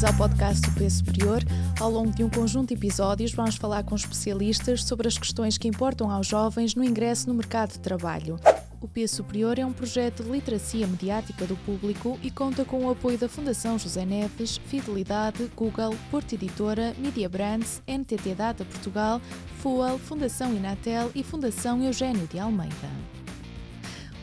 Bem-vindos ao podcast do P Superior. Ao longo de um conjunto de episódios vamos falar com especialistas sobre as questões que importam aos jovens no ingresso no mercado de trabalho. O P Superior é um projeto de literacia mediática do público e conta com o apoio da Fundação José Neves, Fidelidade, Google, Porto Editora, Media Brands, NTT Data Portugal, FUAL, Fundação Inatel e Fundação Eugênio de Almeida.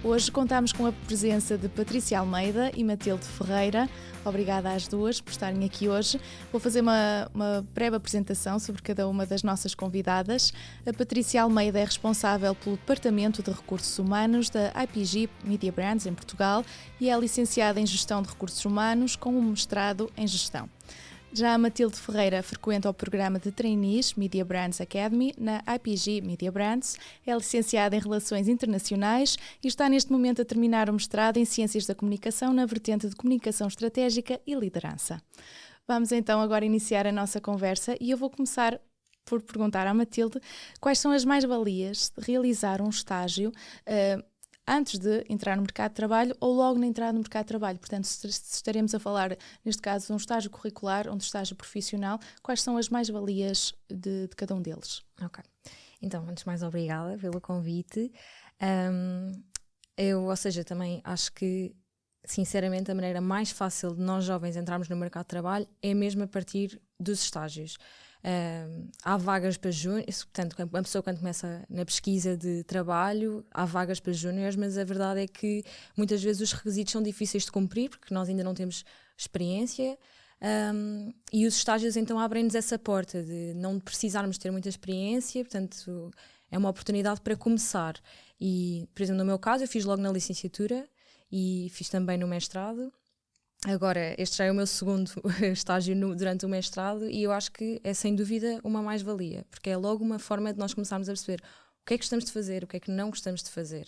Hoje contamos com a presença de Patrícia Almeida e Matilde Ferreira. Obrigada às duas por estarem aqui hoje. Vou fazer uma breve apresentação sobre cada uma das nossas convidadas. A Patrícia Almeida é responsável pelo Departamento de Recursos Humanos da IPG Media Brands em Portugal e é licenciada em Gestão de Recursos Humanos com um mestrado em Gestão. Já a Matilde Ferreira frequenta o programa de trainees Media Brands Academy na IPG Media Brands, é licenciada em Relações Internacionais e está neste momento a terminar o mestrado em Ciências da Comunicação na vertente de Comunicação Estratégica e Liderança. Vamos então agora iniciar a nossa conversa e eu vou começar por perguntar à Matilde quais são as mais-valias de realizar um estágio antes de entrar no mercado de trabalho ou logo na entrada no mercado de trabalho. Portanto, se estaremos a falar, neste caso, de um estágio curricular ou de um estágio profissional, quais são as mais-valias de cada um deles? Ok. Então, antes de mais, obrigada pelo convite. Ou seja, também acho que, sinceramente, a maneira mais fácil de nós jovens entrarmos no mercado de trabalho é mesmo a partir dos estágios. Há vagas para júniores, portanto, uma pessoa quando começa na pesquisa de trabalho, há vagas para júniores, mas a verdade é que muitas vezes os requisitos são difíceis de cumprir, porque nós ainda não temos experiência, e os estágios então abrem-nos essa porta de não precisarmos ter muita experiência, portanto, é uma oportunidade para começar. E, por exemplo, no meu caso, eu fiz logo na licenciatura e fiz também no mestrado. Agora, este já é o meu segundo estágio durante o mestrado e eu acho que é sem dúvida uma mais-valia, porque é logo uma forma de nós começarmos a perceber o que é que gostamos de fazer, o que é que não gostamos de fazer,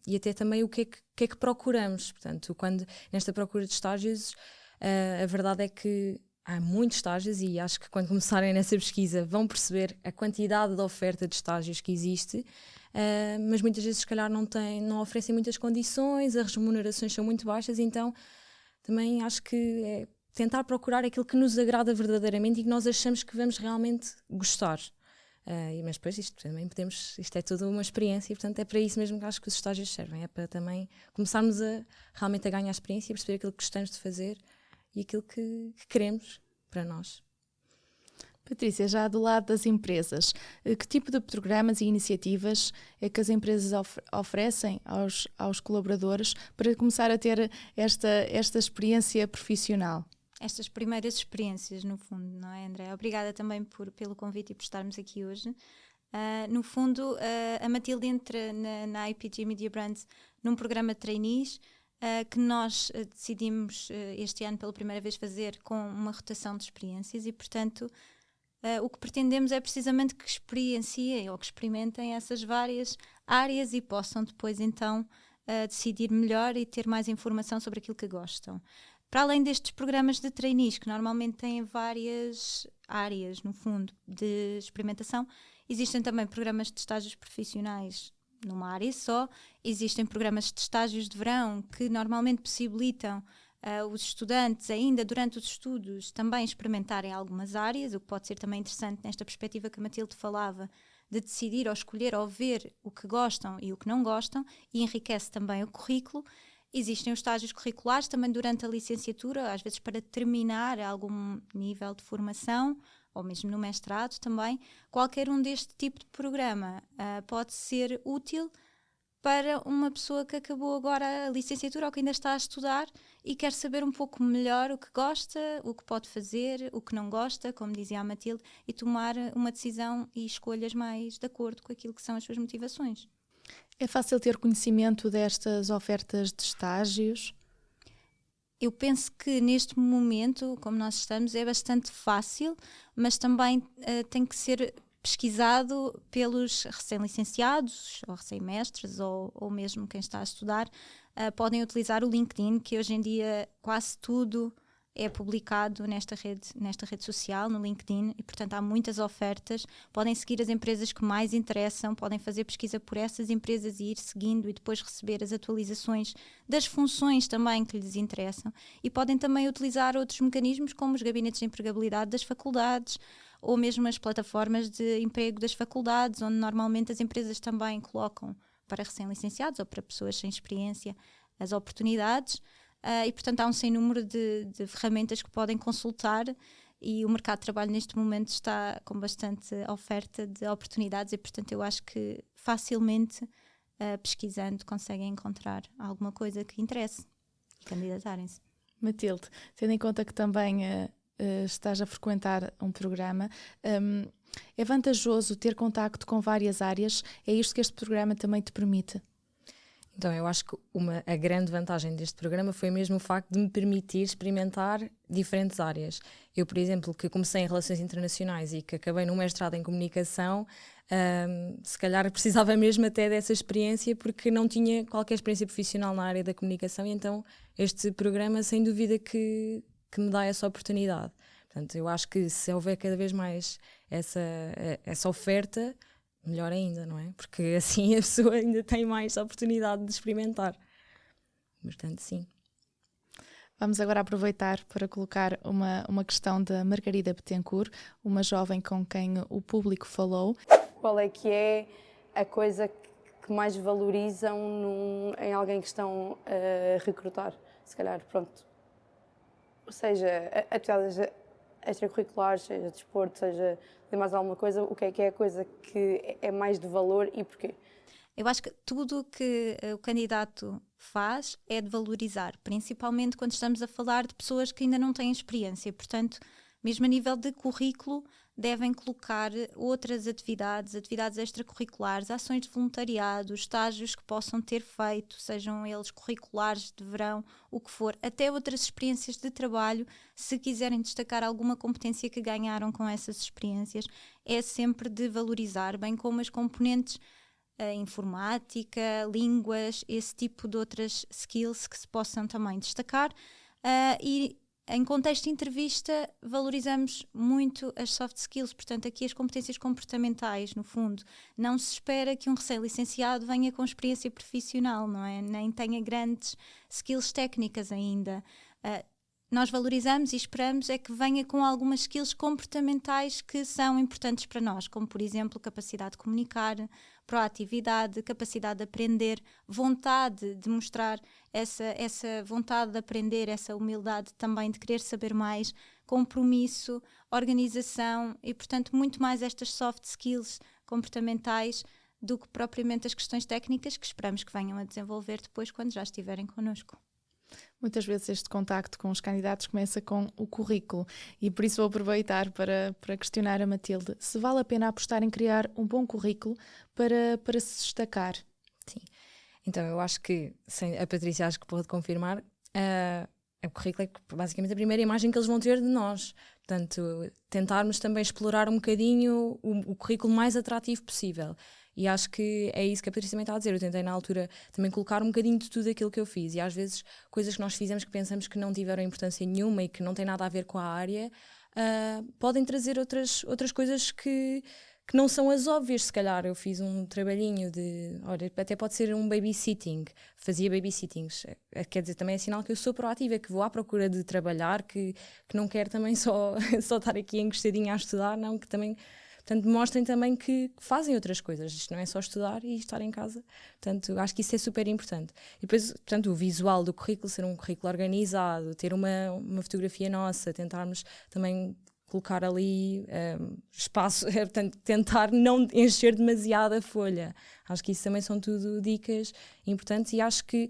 e até também o que é que procuramos. Portanto, quando nesta procura de estágios, a verdade é que há muitos estágios e acho que quando começarem nessa pesquisa vão perceber a quantidade de oferta de estágios que existe, mas muitas vezes se calhar não oferecem muitas condições, as remunerações são muito baixas, então também acho que é tentar procurar aquilo que nos agrada verdadeiramente e que nós achamos que vamos realmente gostar. Mas depois isto é tudo uma experiência e portanto é para isso mesmo que acho que os estágios servem, é para também começarmos realmente a ganhar experiência e perceber aquilo que gostamos de fazer e aquilo que queremos para nós. Patrícia, já do lado das empresas, que tipo de programas e iniciativas é que as empresas oferecem aos colaboradores para começar a ter esta experiência profissional? Estas primeiras experiências, no fundo, não é, André? Obrigada também pelo convite e por estarmos aqui hoje. No fundo, a Matilde entra na IPG Media Brands num programa de trainees que nós decidimos este ano pela primeira vez fazer com uma rotação de experiências e, portanto, o que pretendemos é precisamente que experienciem ou que experimentem essas várias áreas e possam depois então decidir melhor e ter mais informação sobre aquilo que gostam. Para além destes programas de trainees, que normalmente têm várias áreas, no fundo, de experimentação, existem também programas de estágios profissionais numa área só, existem programas de estágios de verão que normalmente possibilitam os estudantes, ainda durante os estudos, também experimentarem algumas áreas, o que pode ser também interessante nesta perspectiva que a Matilde falava, de decidir ou escolher ou ver o que gostam e o que não gostam, e enriquece também o currículo. Existem os estágios curriculares também durante a licenciatura, às vezes para terminar algum nível de formação, ou mesmo no mestrado também. Qualquer um deste tipo de programa pode ser útil para uma pessoa que acabou agora a licenciatura ou que ainda está a estudar e quer saber um pouco melhor o que gosta, o que pode fazer, o que não gosta, como dizia a Matilde, e tomar uma decisão e escolhas mais de acordo com aquilo que são as suas motivações. É fácil ter conhecimento destas ofertas de estágios? Eu penso que neste momento, como nós estamos, é bastante fácil, mas também tem que ser pesquisado pelos recém-licenciados ou recém-mestres ou mesmo quem está a estudar. Podem utilizar o LinkedIn, que hoje em dia quase tudo é publicado nesta rede social, no LinkedIn, e portanto há muitas ofertas. Podem seguir as empresas que mais interessam, podem fazer pesquisa por essas empresas e ir seguindo e depois receber as atualizações das funções também que lhes interessam. E podem também utilizar outros mecanismos como os gabinetes de empregabilidade das faculdades ou mesmo as plataformas de emprego das faculdades, onde normalmente as empresas também colocam para recém-licenciados ou para pessoas sem experiência as oportunidades. E portanto há um sem número de ferramentas que podem consultar, e o mercado de trabalho neste momento está com bastante oferta de oportunidades, e portanto eu acho que facilmente pesquisando conseguem encontrar alguma coisa que interesse e candidatarem-se. Matilde, tendo em conta que também estás a frequentar um programa, é vantajoso ter contacto com várias áreas? É isto que este programa também te permite? Então, eu acho que a grande vantagem deste programa foi mesmo o facto de me permitir experimentar diferentes áreas. Eu, por exemplo, que comecei em Relações Internacionais e que acabei num mestrado em Comunicação, se calhar precisava mesmo até dessa experiência, porque não tinha qualquer experiência profissional na área da comunicação, e então este programa, sem dúvida, que me dá essa oportunidade. Portanto, eu acho que se houver cada vez mais essa oferta, melhor ainda, não é? Porque assim a pessoa ainda tem mais oportunidade de experimentar. Portanto, sim. Vamos agora aproveitar para colocar uma questão da Margarida Bettencourt, uma jovem com quem o público falou. Qual é que é a coisa que mais valorizam em alguém que estão a recrutar? Se calhar, pronto. Ou seja, atividades extracurriculares, seja desporto, seja de mais alguma coisa, o que é a coisa que é mais de valor e porquê? Eu acho que tudo o que o candidato faz é de valorizar, principalmente quando estamos a falar de pessoas que ainda não têm experiência. Portanto, mesmo a nível de currículo, devem colocar outras atividades extracurriculares, ações de voluntariado, estágios que possam ter feito, sejam eles curriculares de verão, o que for, até outras experiências de trabalho, se quiserem destacar alguma competência que ganharam com essas experiências, é sempre de valorizar, bem como as componentes informática, línguas, esse tipo de outras skills que se possam também destacar. E em contexto de entrevista, valorizamos muito as soft skills, portanto, aqui as competências comportamentais, no fundo. Não se espera que um recém-licenciado venha com experiência profissional, não é? Nem tenha grandes skills técnicas ainda. Nós valorizamos e esperamos é que venha com algumas skills comportamentais que são importantes para nós, como, por exemplo, capacidade de comunicar, proatividade, capacidade de aprender, vontade de mostrar essa vontade de aprender, essa humildade também de querer saber mais, compromisso, organização e, portanto, muito mais estas soft skills comportamentais do que propriamente as questões técnicas que esperamos que venham a desenvolver depois quando já estiverem connosco. Muitas vezes este contacto com os candidatos começa com o currículo e por isso vou aproveitar para questionar a Matilde se vale a pena apostar em criar um bom currículo para se destacar. Sim, então eu acho que, a Patrícia acho que pode confirmar, o currículo é basicamente a primeira imagem que eles vão ter de nós. Portanto, tentarmos também explorar um bocadinho o currículo mais atrativo possível. E acho que é isso que a Patrícia também está a dizer. Eu tentei na altura também colocar um bocadinho de tudo aquilo que eu fiz. E às vezes coisas que nós fizemos que pensamos que não tiveram importância nenhuma e que não têm nada a ver com a área, podem trazer outras coisas que não são as óbvias. Se calhar eu fiz um trabalhinho olha, até pode ser um babysitting, fazia babysittings, quer dizer, também é sinal que eu sou proativa, que vou à procura de trabalhar, que não quero também só estar aqui encostadinha a estudar, não, que também, portanto, mostrem também que fazem outras coisas, isto não é só estudar e estar em casa, portanto, acho que isso é super importante. E depois, portanto, o visual do currículo ser um currículo organizado, ter uma fotografia nossa, tentarmos também colocar ali espaço, portanto, tentar não encher demasiado a folha. Acho que isso também são tudo dicas importantes e acho que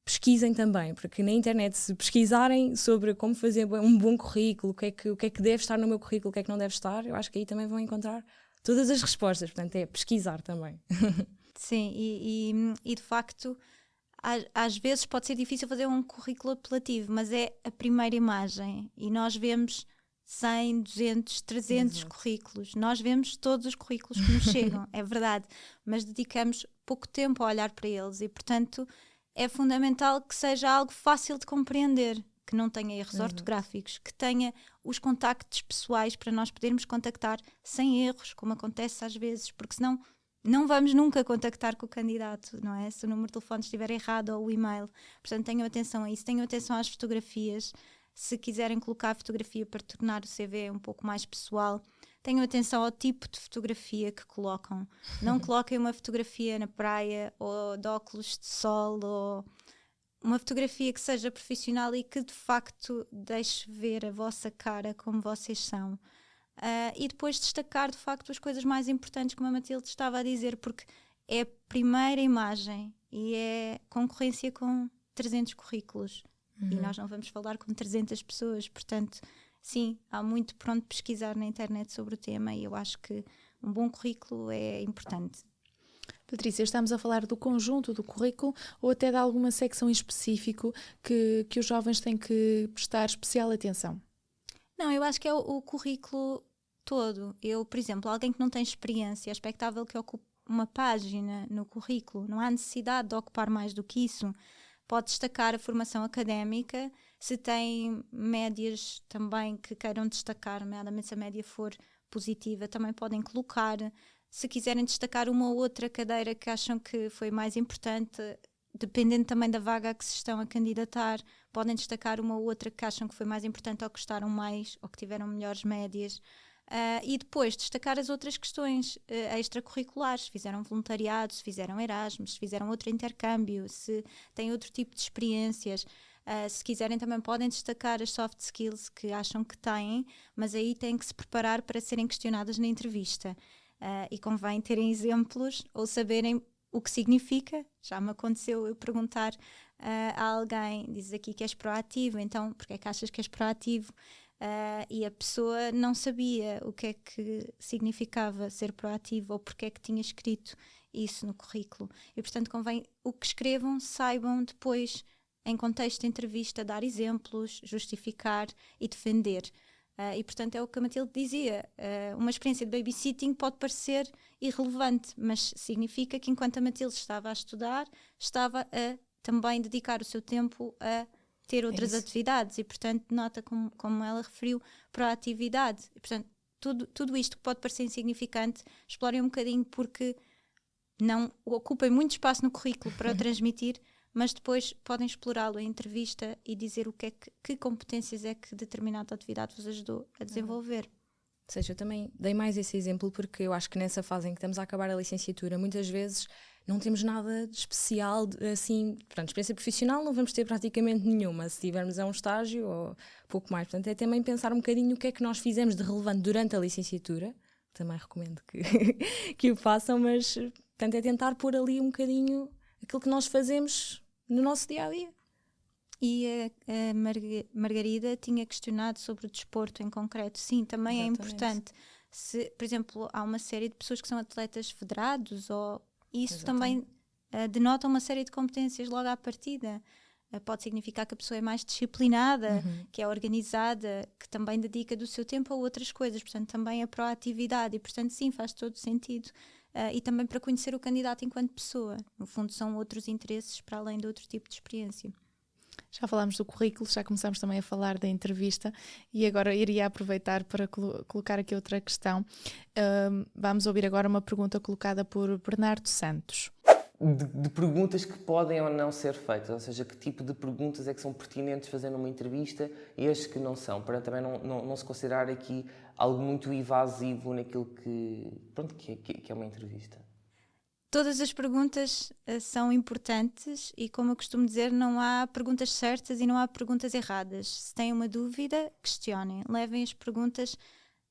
pesquisem também, porque na internet se pesquisarem sobre como fazer um bom currículo, o que é que deve estar no meu currículo, o que é que não deve estar, eu acho que aí também vão encontrar todas as respostas, portanto é pesquisar também. Sim, e de facto às vezes pode ser difícil fazer um currículo apelativo, mas é a primeira imagem e nós vemos 100, 200, 300 Exato. Currículos. Nós vemos todos os currículos que nos chegam, é verdade, mas dedicamos pouco tempo a olhar para eles e, portanto, é fundamental que seja algo fácil de compreender, que não tenha erros ortográficos, que tenha os contactos pessoais para nós podermos contactar sem erros, como acontece às vezes, porque senão não vamos nunca contactar com o candidato, não é? Se o número de telefone estiver errado ou o e-mail. Portanto, tenham atenção a isso, tenham atenção às fotografias. Se quiserem colocar a fotografia para tornar o CV um pouco mais pessoal, tenham atenção ao tipo de fotografia que colocam. Não coloquem uma fotografia na praia ou de óculos de sol, ou uma fotografia que seja profissional e que de facto deixe ver a vossa cara como vocês são. E depois destacar de facto as coisas mais importantes, como a Matilde estava a dizer, porque é a primeira imagem e é concorrência com 300 currículos. E nós não vamos falar com 300 pessoas, portanto, sim, há muito por onde pesquisar na internet sobre o tema e eu acho que um bom currículo é importante. Patrícia, estamos a falar do conjunto do currículo ou até de alguma secção em específico que os jovens têm que prestar especial atenção? Não, eu acho que é o currículo todo. Eu, por exemplo, alguém que não tem experiência, é expectável que ocupe uma página no currículo. Não há necessidade de ocupar mais do que isso. Pode destacar a formação académica, se tem médias também que queiram destacar, nomeadamente se a média for positiva, também podem colocar. Se quiserem destacar uma ou outra cadeira que acham que foi mais importante, dependendo também da vaga a que se estão a candidatar, podem destacar uma ou outra que acham que foi mais importante ou que gostaram mais ou que tiveram melhores médias. E depois destacar as outras questões extracurriculares, se fizeram voluntariado, se fizeram Erasmus, se fizeram outro intercâmbio, se têm outro tipo de experiências. Se quiserem também podem destacar as soft skills que acham que têm, mas aí têm que se preparar para serem questionadas na entrevista. E convém terem exemplos ou saberem o que significa. Já me aconteceu eu perguntar a alguém, dizes aqui que és proativo, então porque é que achas que és proativo? E a pessoa não sabia o que é que significava ser proativo ou porque é que tinha escrito isso no currículo. E portanto convém o que escrevam, saibam depois, em contexto de entrevista, dar exemplos, justificar e defender. E portanto é o que a Matilde dizia, uma experiência de babysitting pode parecer irrelevante, mas significa que enquanto a Matilde estava a estudar, estava a também dedicar o seu tempo a ter outras atividades e portanto nota como ela referiu, proatividade. E portanto tudo isto que pode parecer insignificante, explorem um bocadinho porque não ocupem muito espaço no currículo para o transmitir, mas depois podem explorá-lo em entrevista e dizer que competências é que determinada atividade vos ajudou a desenvolver. Ou seja, eu também dei mais esse exemplo porque eu acho que nessa fase em que estamos a acabar a licenciatura, muitas vezes não temos nada de especial, assim, portanto, experiência profissional não vamos ter praticamente nenhuma, se tivermos um estágio ou pouco mais. Portanto, é também pensar um bocadinho o que é que nós fizemos de relevante durante a licenciatura, também recomendo que o façam, mas, portanto, é tentar pôr ali um bocadinho aquilo que nós fazemos no nosso dia-a-dia. E a Margarida tinha questionado sobre o desporto em concreto. Sim, também exatamente. É importante. Se, por exemplo, há uma série de pessoas que são atletas federados, ou isso exatamente. Também denota uma série de competências logo à partida. Pode significar que a pessoa é mais disciplinada, que é organizada, que também dedica do seu tempo a outras coisas. Portanto, também a proatividade. E, portanto, sim, faz todo sentido. E também para conhecer o candidato enquanto pessoa. No fundo, são outros interesses para além de outro tipo de experiência. Já falámos do currículo, já começámos também a falar da entrevista e agora iria aproveitar para colocar aqui outra questão. Vamos ouvir agora uma pergunta colocada por Bernardo Santos. De perguntas que podem ou não ser feitas, ou seja, que tipo de perguntas é que são pertinentes fazer numa entrevista e as que não são, para também não se considerar aqui algo muito evasivo naquilo que é uma entrevista. Todas as perguntas são importantes e, como eu costumo dizer, não há perguntas certas e não há perguntas erradas. Se têm uma dúvida, questionem. Levem as perguntas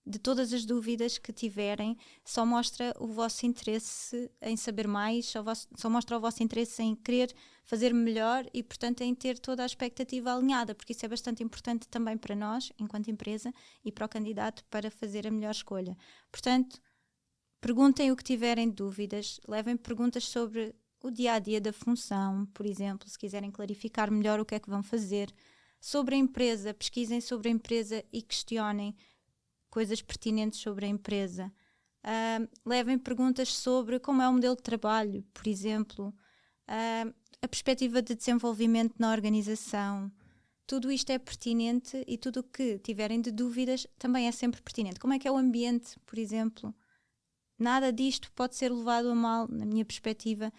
de todas as dúvidas que tiverem. Só mostra o vosso interesse em saber mais, só mostra o vosso interesse em querer fazer melhor e, portanto, em ter toda a expectativa alinhada, porque isso é bastante importante também para nós, enquanto empresa, e para o candidato para fazer a melhor escolha. Portanto, perguntem o que tiverem dúvidas, levem perguntas sobre o dia-a-dia da função, por exemplo, se quiserem clarificar melhor o que é que vão fazer. Sobre a empresa, pesquisem sobre a empresa e questionem coisas pertinentes sobre a empresa. Levem perguntas sobre como é o modelo de trabalho, por exemplo, a perspectiva de desenvolvimento na organização. tudo isto é pertinente e tudo o que tiverem de dúvidas também é sempre pertinente. Como é que é o ambiente, por exemplo? Nada disto pode ser levado a mal, na minha perspectiva,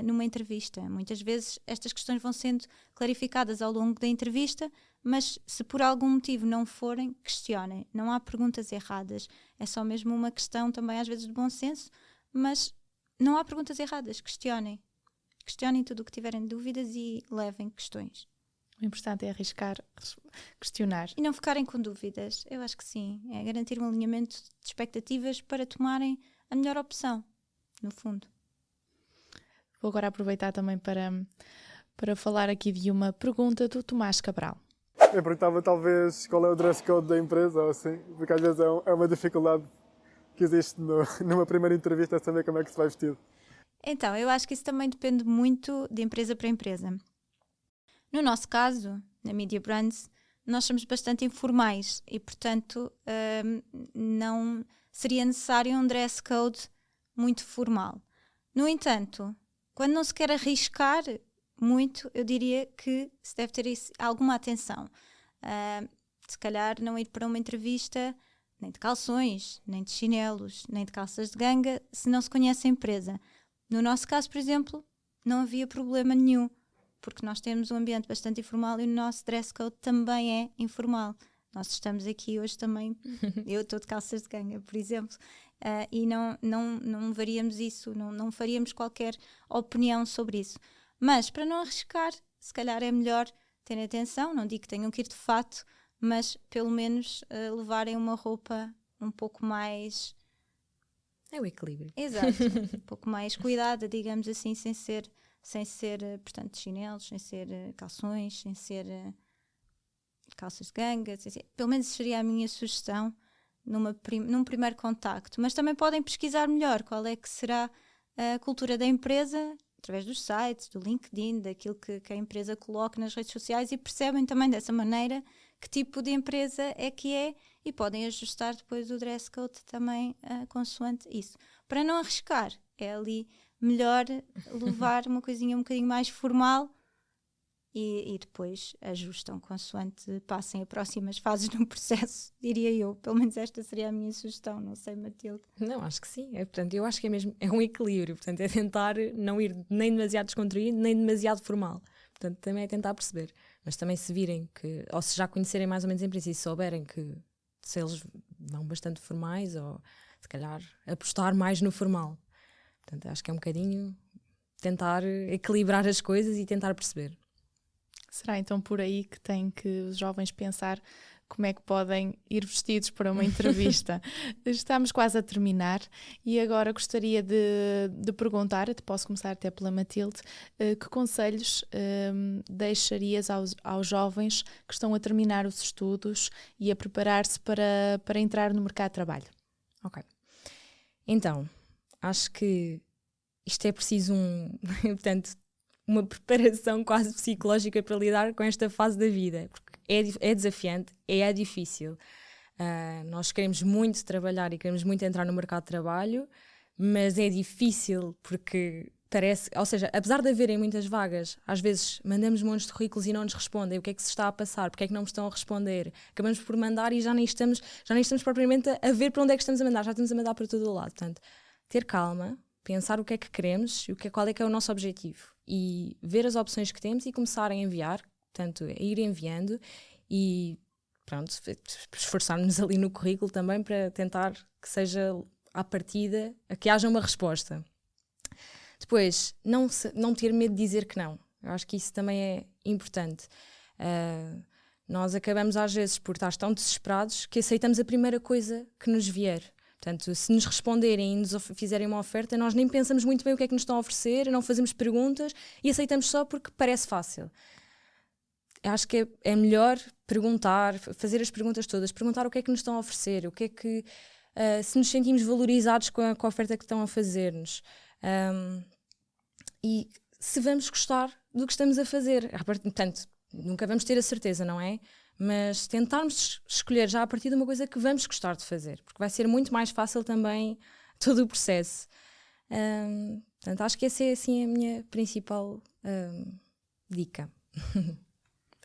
numa entrevista. Muitas vezes estas questões vão sendo clarificadas ao longo da entrevista, mas se por algum motivo não forem, questionem. Não há perguntas erradas. É só mesmo uma questão também às vezes de bom senso, mas não há perguntas erradas. Questionem. Questionem tudo o que tiverem dúvidas e levem questões. O importante é arriscar, questionar. E não ficarem com dúvidas. Eu acho que sim. É garantir um alinhamento de expectativas para tomarem a melhor opção, no fundo. Vou agora aproveitar também para falar aqui de uma pergunta do Tomás Cabral. Eu perguntava talvez qual é o dress code da empresa, ou assim, porque às vezes é uma dificuldade que existe numa primeira entrevista, é saber como é que se vai vestir. Então, eu acho que isso também depende muito de empresa para empresa. No nosso caso, na Media Brands, nós somos bastante informais e, portanto, não seria necessário um dress code muito formal. No entanto, quando não se quer arriscar muito, eu diria que se deve ter alguma atenção. Se calhar não ir para uma entrevista nem de calções, nem de chinelos, nem de calças de ganga, se não se conhece a empresa. No nosso caso, por exemplo, não havia problema nenhum, porque nós temos um ambiente bastante informal e o nosso dress code também é informal. Nós estamos aqui hoje também, eu estou de calças de ganga, por exemplo, e não varíamos isso, não faríamos qualquer opinião sobre isso. Mas para não arriscar, se calhar é melhor terem atenção, não digo que tenham que ir de fato, mas pelo menos levarem uma roupa um pouco mais... É o equilíbrio. Exato, um pouco mais cuidada, digamos assim, sem ser portanto, chinelos, sem ser calções, sem ser calças de ganga, pelo menos seria a minha sugestão num primeiro contacto. Mas também podem pesquisar melhor qual é que será a cultura da empresa, através dos sites, do LinkedIn, daquilo que a empresa coloca nas redes sociais e percebem também dessa maneira que tipo de empresa é que é e podem ajustar depois o dress code também consoante isso. Para não arriscar, é ali melhor levar uma coisinha um bocadinho mais formal e depois ajustam consoante passem a próximas fases no processo, diria eu. Pelo menos esta seria a minha sugestão, não sei, Matilde. Não, acho que sim. Portanto, eu acho que é um equilíbrio. Portanto, é tentar não ir nem demasiado descontraído, nem demasiado formal. Portanto, também é tentar perceber. Mas também se virem que, ou se já conhecerem mais ou menos a empresa e souberem que se eles vão bastante formais, ou se calhar apostar mais no formal. Portanto, acho que é um bocadinho tentar equilibrar as coisas e tentar perceber. Será então por aí que têm que os jovens pensar como é que podem ir vestidos para uma entrevista? Estamos quase a terminar e agora gostaria de perguntar, te posso começar até pela Matilde, que conselhos deixarias aos jovens que estão a terminar os estudos e a preparar-se para entrar no mercado de trabalho? Ok. Então, acho que isto é preciso portanto, uma preparação quase psicológica para lidar com esta fase da vida, porque é desafiante, é difícil. Nós queremos muito trabalhar e queremos muito entrar no mercado de trabalho, mas é difícil porque parece, ou seja, apesar de haverem muitas vagas, às vezes mandamos montes de currículos e não nos respondem. O que é que se está a passar? Porque é que não me estão a responder? Acabamos por mandar e já nem estamos propriamente a ver para onde é que estamos a mandar, já estamos a mandar para todo o lado. Portanto, ter calma, pensar o que é que queremos e qual é que é o nosso objetivo e ver as opções que temos e começar a enviar, portanto, a ir enviando e pronto, esforçarmos ali no currículo também para tentar que seja à partida, que haja uma resposta. Depois, não ter medo de dizer que não. Eu acho que isso também é importante. Nós acabamos às vezes por estar tão desesperados que aceitamos a primeira coisa que nos vier. Portanto, se nos responderem e nos fizerem uma oferta, nós nem pensamos muito bem o que é que nos estão a oferecer, não fazemos perguntas e aceitamos só porque parece fácil. Acho que é melhor perguntar, fazer as perguntas todas, perguntar o que é que nos estão a oferecer, o que é que, se nos sentimos valorizados com a oferta que estão a fazer-nos. E se vamos gostar do que estamos a fazer. Portanto, nunca vamos ter a certeza, não é? Mas tentarmos escolher já a partir de uma coisa que vamos gostar de fazer, porque vai ser muito mais fácil também todo o processo. Portanto, acho que essa é assim a minha principal dica.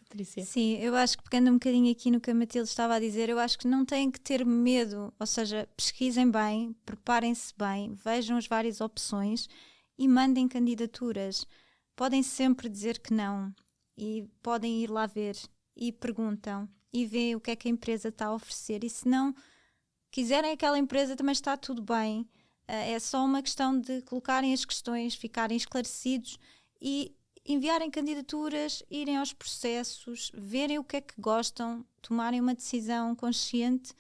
Patrícia? Sim, eu acho que pegando um bocadinho aqui no que a Matilde estava a dizer, eu acho que não têm que ter medo, ou seja, pesquisem bem, preparem-se bem, vejam as várias opções e mandem candidaturas. Podem sempre dizer que não e podem ir lá ver e perguntam e veem o que é que a empresa está a oferecer, e se não quiserem aquela empresa também está tudo bem. É só uma questão de colocarem as questões, ficarem esclarecidos e enviarem candidaturas, irem aos processos, verem o que é que gostam, tomarem uma decisão consciente,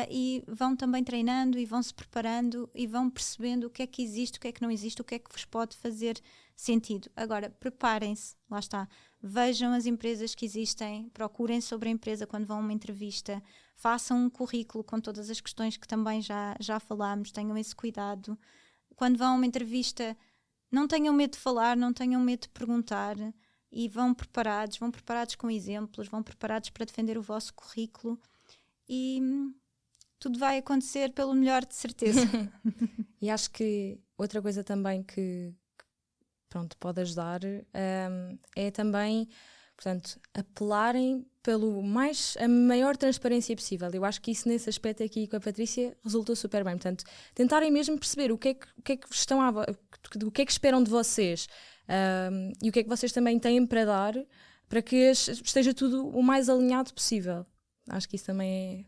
e vão também treinando e vão se preparando e vão percebendo o que é que existe, o que é que não existe, o que é que vos pode fazer sentido. Agora, preparem-se, lá está, vejam as empresas que existem, procurem sobre a empresa quando vão a uma entrevista, façam um currículo com todas as questões que também já falámos, tenham esse cuidado. Quando vão a uma entrevista, não tenham medo de falar, não tenham medo de perguntar e vão preparados com exemplos, vão preparados para defender o vosso currículo e tudo vai acontecer pelo melhor, de certeza. E acho que outra coisa também que pronto, pode ajudar é também, portanto, apelarem a maior transparência possível. Eu acho que isso, nesse aspecto aqui com a Patrícia, resultou super bem. Portanto, tentarem mesmo perceber o que é que esperam de vocês, e o que é que vocês também têm para dar, para que esteja tudo o mais alinhado possível. Acho que isso também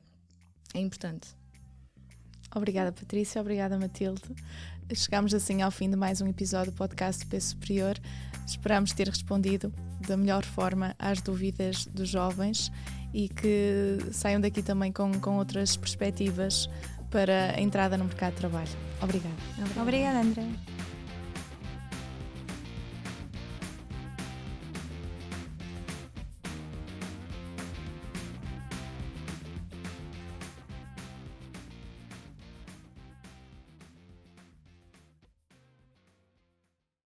é importante. Obrigada, Patrícia. Obrigada, Matilde. Chegamos assim ao fim de mais um episódio do podcast do Peso Superior. Esperamos ter respondido da melhor forma às dúvidas dos jovens e que saiam daqui também com outras perspectivas para a entrada no mercado de trabalho. Obrigada. Obrigada, André.